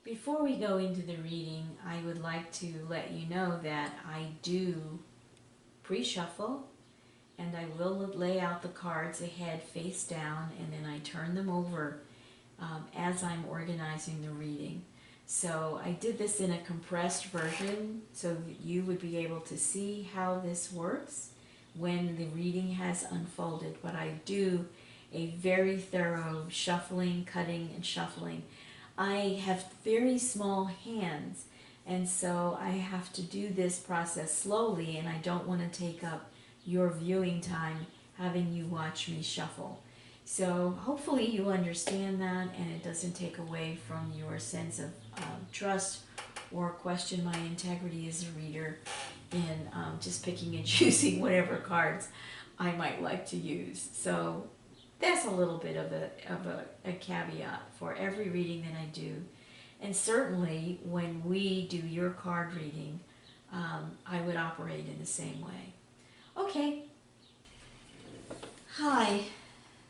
Before we go into the reading, I would like to let you know that I do pre-shuffle, and I will lay out the cards ahead face down, and then I turn them over as I'm organizing the reading. So I did this in a compressed version so that you would be able to see how this works when the reading has unfolded, but I do a very thorough shuffling, cutting, and shuffling. I have very small hands, and so I have to do this process slowly, and I don't want to take up your viewing time having you watch me shuffle. So hopefully you understand that, and it doesn't take away from your sense of trust or question my integrity as a reader in just picking and choosing whatever cards I might like to use. So that's a little bit of a caveat for every reading that I do. And certainly when we do your card reading, I would operate in the same way. Okay. Hi,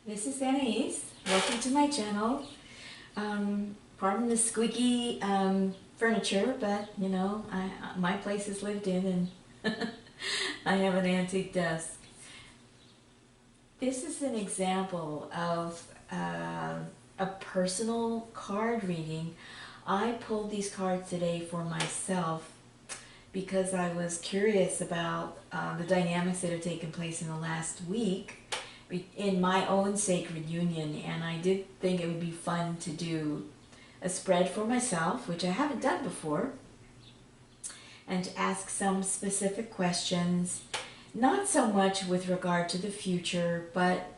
this is Anaiis. Welcome to my channel. Pardon the squeaky furniture, but you know, my place is lived in and I have an antique desk. This is an example of a personal card reading. I pulled these cards today for myself because I was curious about the dynamics that have taken place in the last week in my own sacred union, and I did think it would be fun to do a spread for myself, which I haven't done before, and to ask some specific questions, not so much with regard to the future, but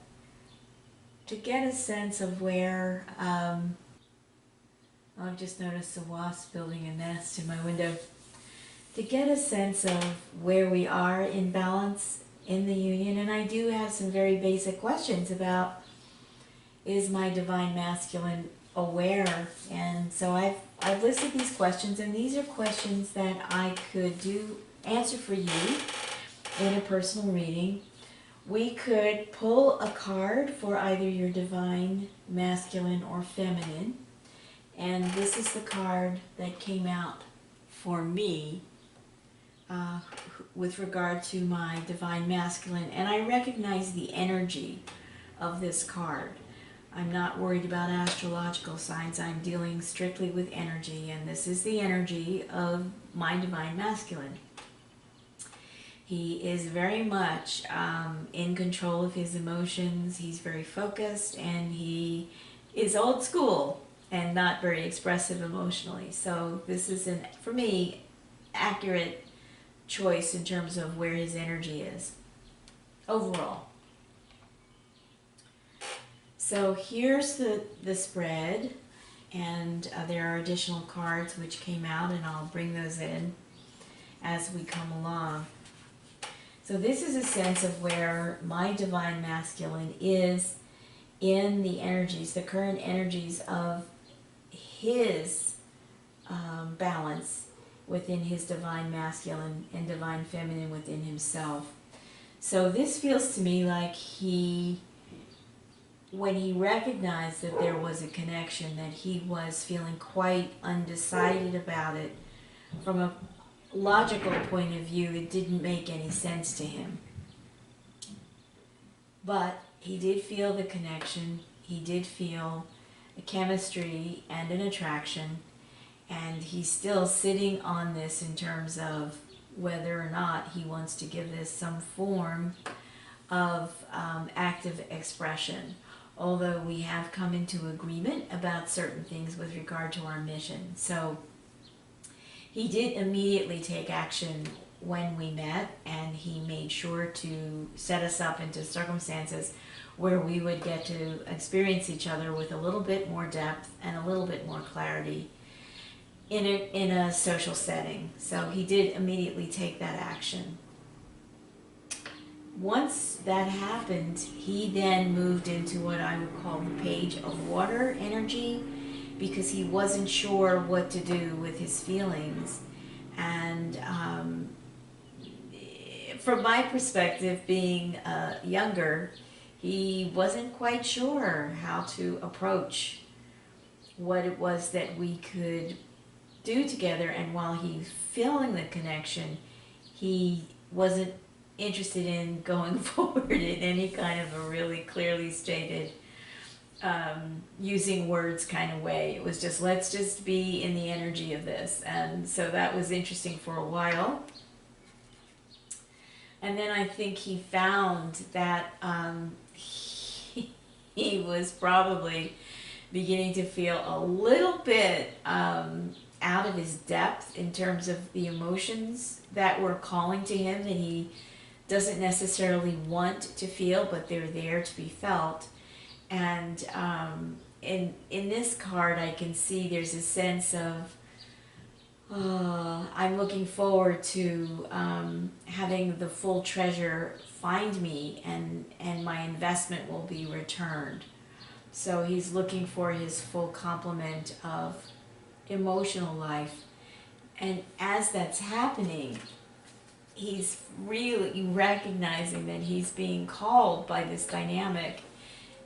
to get a sense of where, I've just noticed a wasp building a nest in my window, to get a sense of where we are in balance in the union. And I do have some very basic questions about, is my divine masculine aware? And so I've listed these questions, and these are questions that I could answer for you in a personal reading. We could pull a card for either your divine masculine or feminine, and this is the card that came out for me with regard to my divine masculine, and I recognize the energy of this card. I'm not worried about astrological signs. I'm dealing strictly with energy, and this is the energy of my divine masculine. He is very much in control of his emotions. He's very focused, and he is old school and not very expressive emotionally. So this is, for me, accurate choice in terms of where his energy is overall. So here's the spread, and there are additional cards which came out, and I'll bring those in as we come along. So this is a sense of where my divine masculine is in the energies, the current energies of his balance within his divine masculine and divine feminine within himself. So this feels to me like when he recognized that there was a connection, that he was feeling quite undecided about it. From a logical point of view, it didn't make any sense to him. But he did feel the connection, he did feel a chemistry and an attraction, and he's still sitting on this in terms of whether or not he wants to give this some form of active expression. Although we have come into agreement about certain things with regard to our mission. So he did immediately take action when we met, and he made sure to set us up into circumstances where we would get to experience each other with a little bit more depth and a little bit more clarity in a social setting. So he did immediately take that action. Once that happened, he then moved into what I would call the page of water energy, because he wasn't sure what to do with his feelings. And from my perspective, being younger, he wasn't quite sure how to approach what it was that we could do together. And while he's feeling the connection, he wasn't interested in going forward in any kind of a really clearly stated using words kind of way. It was just, let's just be in the energy of this. And so that was interesting for a while. And then I think he found that he was probably beginning to feel a little bit out of his depth in terms of the emotions that were calling to him that he doesn't necessarily want to feel, but they're there to be felt. And in this card, I can see there's a sense of I'm looking forward to having the full treasure find me, and my investment will be returned. So he's looking for his full complement of emotional life. And as that's happening, he's really recognizing that he's being called by this dynamic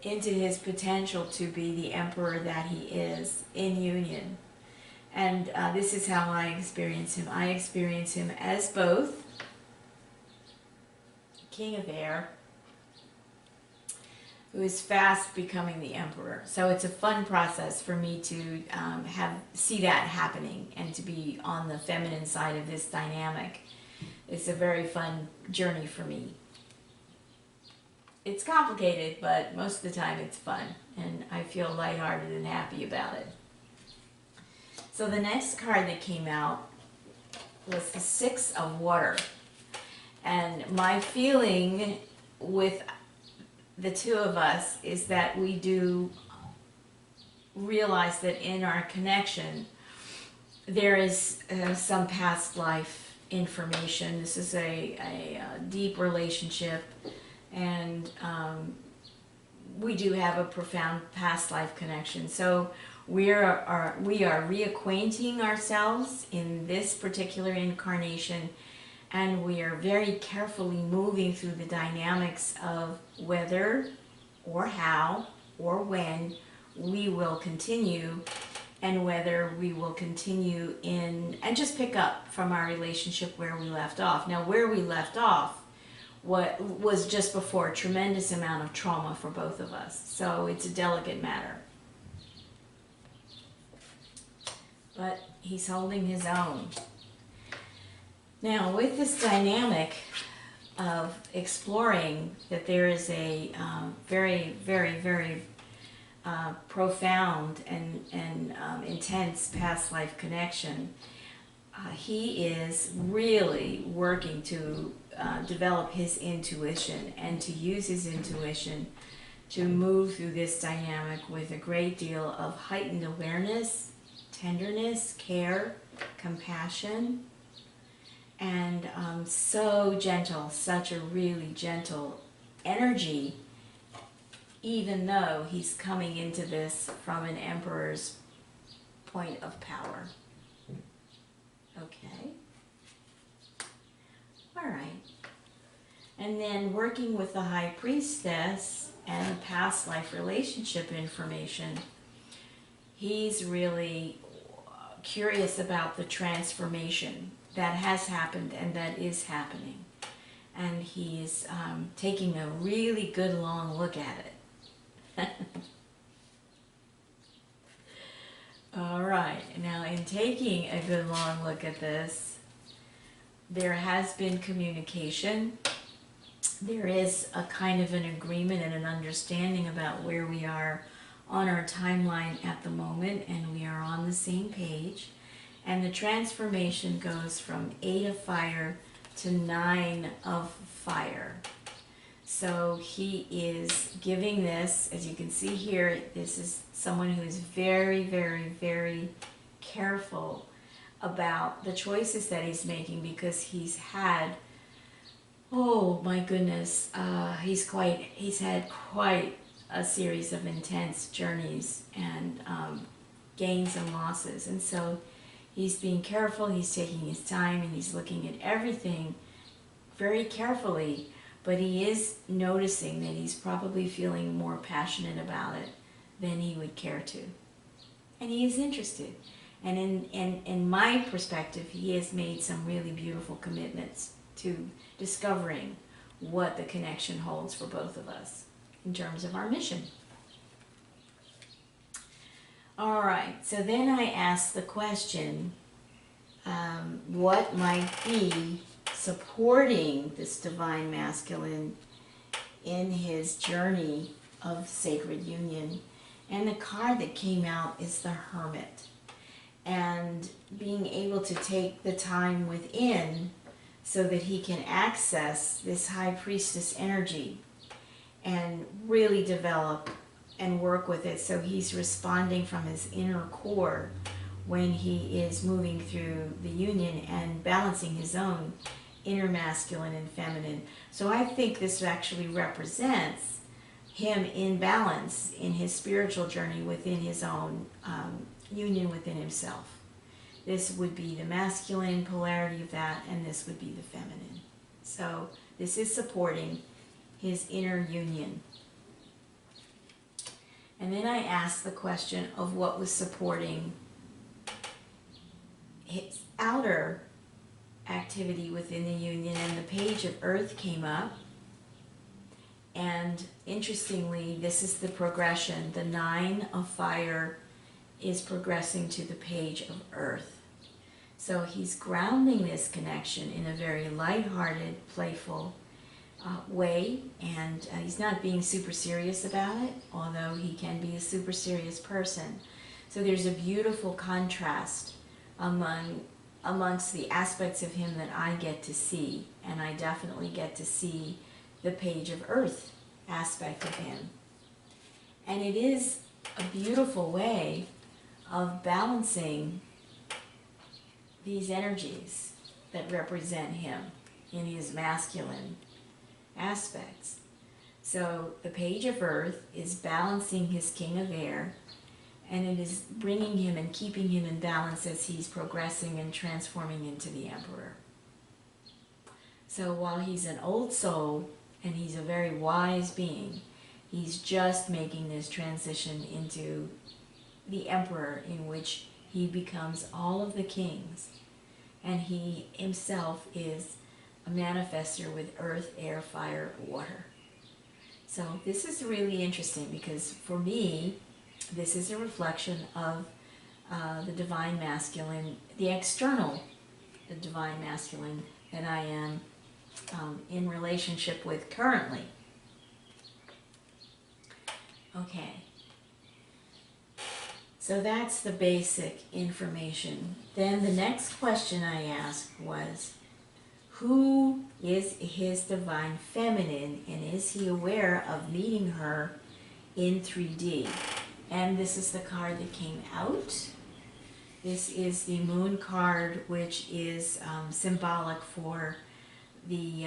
into his potential to be the emperor that he is in union. And this is how I experience him. I experience him as both King of Air, who is fast becoming the emperor. So it's a fun process for me to see that happening and to be on the feminine side of this dynamic. It's a very fun journey for me. It's complicated, but most of the time it's fun, and I feel lighthearted and happy about it. So the next card that came out was the Six of Water. And my feeling with the two of us is that we do realize that in our connection there is some past life information. This is a deep relationship, and we do have a profound past life connection. So we are reacquainting ourselves in this particular incarnation, and we are very carefully moving through the dynamics of whether or how or when we will continue, and whether we will continue in and just pick up from our relationship where we left off. Now, where we left off what was just before a tremendous amount of trauma for both of us. So it's a delicate matter. But he's holding his own. Now, with this dynamic of exploring that there is a very, very, very profound and intense past life connection, he is really working to develop his intuition and to use his intuition to move through this dynamic with a great deal of heightened awareness, tenderness, care, compassion, and so gentle, such a really gentle energy, even though he's coming into this from an emperor's point of power. Okay. All right. And then working with the High Priestess and past life relationship information, he's really curious about the transformation that has happened and that is happening. And he's taking a really good long look at it. All right, now in taking a good long look at this, there has been communication. There is a kind of an agreement and an understanding about where we are on our timeline at the moment, and we are on the same page. And the transformation goes from 8 of fire to 9 of fire. So he is giving this, as you can see here, this is someone who is very, very, very careful about the choices that he's making, because he's had, oh my goodness, he's had quite a series of intense journeys and gains and losses. And so he's being careful, he's taking his time, and he's looking at everything very carefully. But he is noticing that he's probably feeling more passionate about it than he would care to. And he is interested. And in my perspective, he has made some really beautiful commitments to discovering what the connection holds for both of us in terms of our mission. All right, so then I asked the question, what might be supporting this divine masculine in his journey of sacred union? And the card that came out is the Hermit. And being able to take the time within so that he can access this high priestess energy and really develop and work with it, so he's responding from his inner core when he is moving through the union and balancing his own inner masculine and feminine. So I think this actually represents him in balance in his spiritual journey within his own union within himself. This would be the masculine polarity of that, and this would be the feminine. So this is supporting his inner union. And then I asked the question of what was supporting his outer activity within the union, and the page of earth came up. And interestingly, this is the progression. The 9 of fire is progressing to the page of earth. So he's grounding this connection in a very lighthearted, playful way, and he's not being super serious about it, although he can be a super serious person. So there's a beautiful contrast amongst the aspects of him that I get to see, and I definitely get to see the page of earth aspect of him. And it is a beautiful way of balancing these energies that represent him in his masculine aspects. So the page of earth is balancing his king of air, and it is bringing him and keeping him in balance as he's progressing and transforming into the emperor. So while he's an old soul and he's a very wise being, he's just making this transition into the emperor, in which he becomes all of the kings, and he himself is a manifester with earth, air, fire, water. So this is really interesting, because for me, this is a reflection of the divine masculine, the external, the divine masculine that I am in relationship with currently. Okay. So that's the basic information. Then the next question I asked was, who is his divine feminine, and is he aware of meeting her in 3D? And this is the card that came out. This is the moon card, which is symbolic for the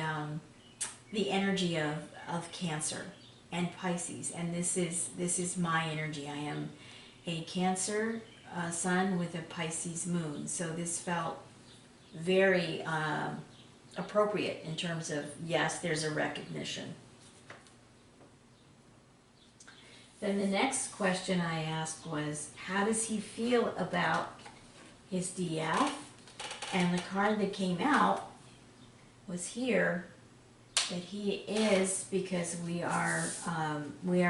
energy of Cancer and Pisces. And this is my energy. I am a Cancer sun with a Pisces moon. So this felt very appropriate in terms of, yes, there's a recognition. Then the next question I asked was, how does he feel about his DF? And the card that came out was here, that he is, because we are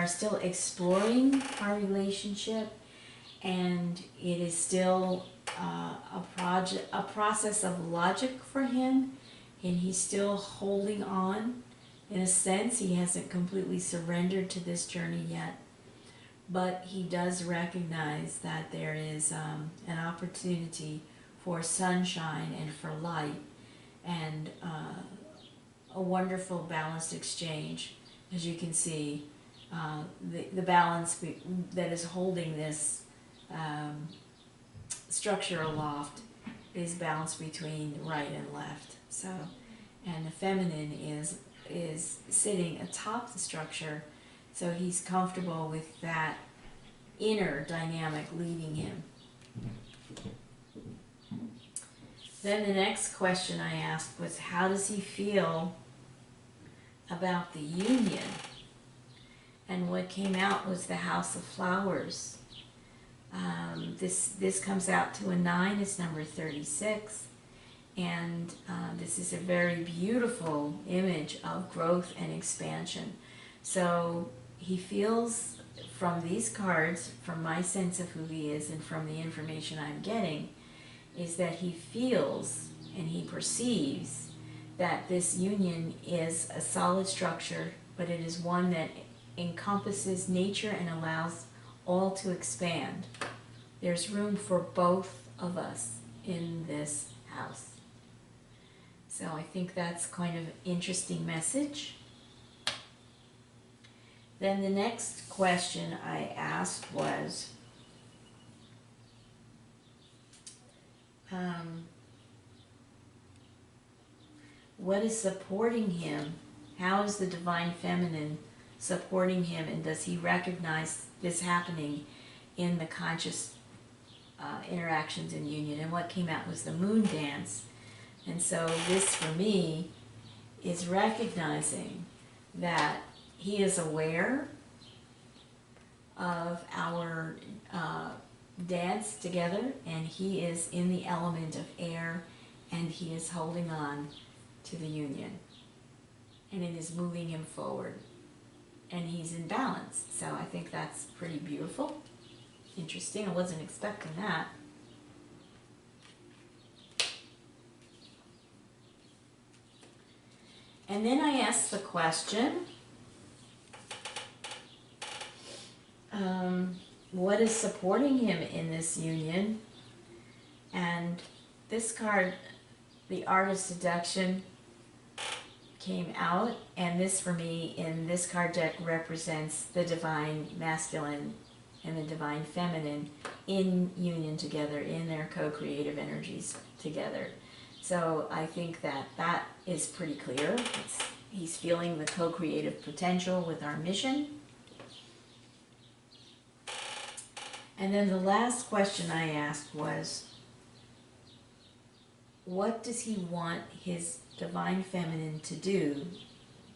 still exploring our relationship, and it is still a process of logic for him, and he's still holding on. In a sense, he hasn't completely surrendered to this journey yet, but he does recognize that there is an opportunity for sunshine and for light, and a wonderful balanced exchange. As you can see, the balance that is holding this structure aloft is balance between right and left. So, and the feminine is sitting atop the structure, so he's comfortable with that inner dynamic leading him. Then the next question I asked was, how does he feel about the union? And what came out was the House of Flowers. This comes out to a 9. It's number 36. And this is a very beautiful image of growth and expansion. So he feels from these cards, from my sense of who he is and from the information I'm getting, is that he feels and he perceives that this union is a solid structure, but it is one that encompasses nature and allows all to expand. There's room for both of us in this house. So I think that's kind of an interesting message. Then the next question I asked was, what is supporting him? How is the Divine Feminine supporting him, and does he recognize this happening in the conscious interactions in union? And what came out was the moon dance. And so this, for me, is recognizing that he is aware of our dance together, and he is in the element of air, and he is holding on to the union. And it is moving him forward. And he's in balance. So I think that's pretty beautiful. Interesting. I wasn't expecting that. And then I asked the question, what is supporting him in this union? And this card, the Art of Seduction, came out, and this for me in this card deck represents the Divine Masculine and the Divine Feminine in union together, in their co-creative energies together. So I think that that is pretty clear. He's feeling the co-creative potential with our mission. And then the last question I asked was, what does he want his Divine Feminine to do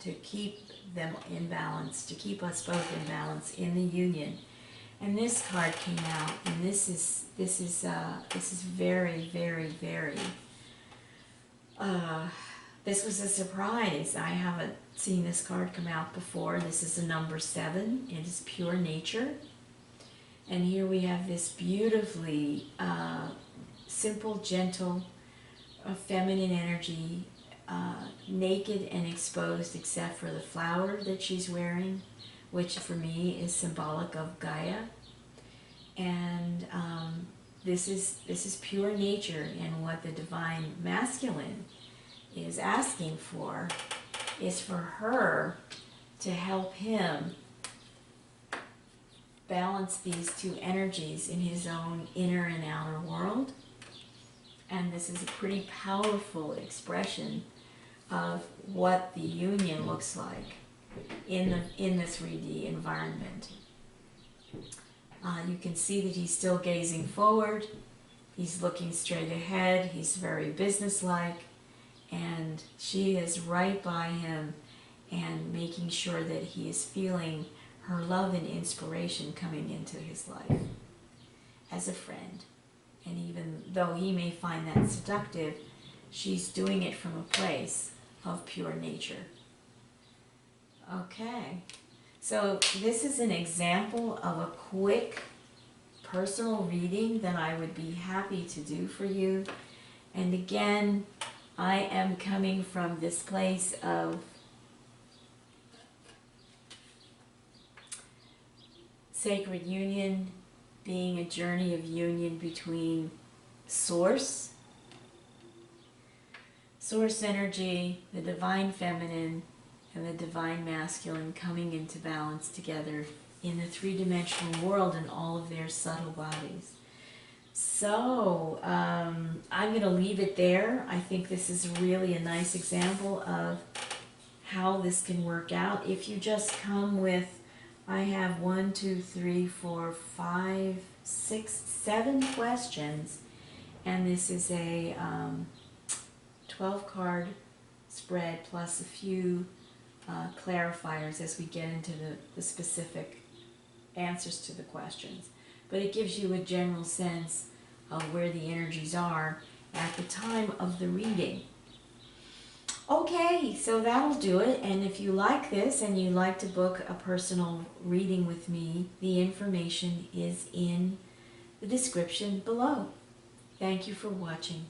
to keep them in balance, to keep us both in balance in the union? And this card came out, and this is very, very, very. This was a surprise. I haven't seen this card come out before. This is a number 7. It is pure nature, and here we have this beautifully simple, gentle, feminine energy. Naked and exposed except for the flower that she's wearing, which for me is symbolic of Gaia. And this is pure nature, and what the Divine Masculine is asking for is for her to help him balance these two energies in his own inner and outer world. And this is a pretty powerful expression of what the union looks like in the 3D environment. You can see that he's still gazing forward. He's looking straight ahead. He's very businesslike, and she is right by him and making sure that he is feeling her love and inspiration coming into his life as a friend. And even though he may find that seductive, she's doing it from a place of pure nature. Okay, so this is an example of a quick personal reading that I would be happy to do for you. And again, I am coming from this place of sacred union being a journey of union between source energy, the Divine Feminine, and the Divine Masculine coming into balance together in the three-dimensional world and all of their subtle bodies. So I'm going to leave it there. I think this is really a nice example of how this can work out. If you just come with, I have 1, 2, 3, 4, 5, 6, 7 questions, and this is a 12-card spread plus a few clarifiers as we get into the specific answers to the questions. but it gives you a general sense of where the energies are at the time of the reading. Okay, so that'll do it. And if you like this and you'd like to book a personal reading with me, the information is in the description below. Thank you for watching.